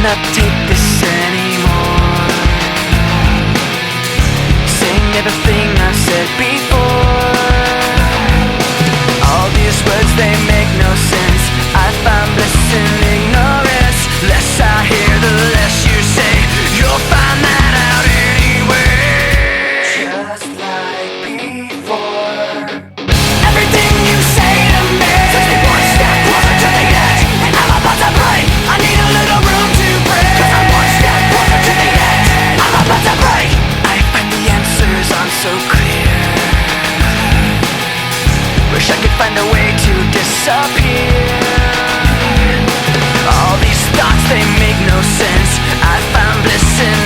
cannot take this anymore. Saying everything I've said before. All these words, they make no sense. I find bliss in ignorance. Less I hear, the less you say. You'll find that out anyway. Just like before. Everything you say to me takes me one step closer to the edge, and I'm about to break. I need a little room to breathe, 'cause I'm one step closer to the edge. I'm about to break. I find the answers aren't so clear. Wish I could find a way to disappear. All these thoughts, they make no sense. I found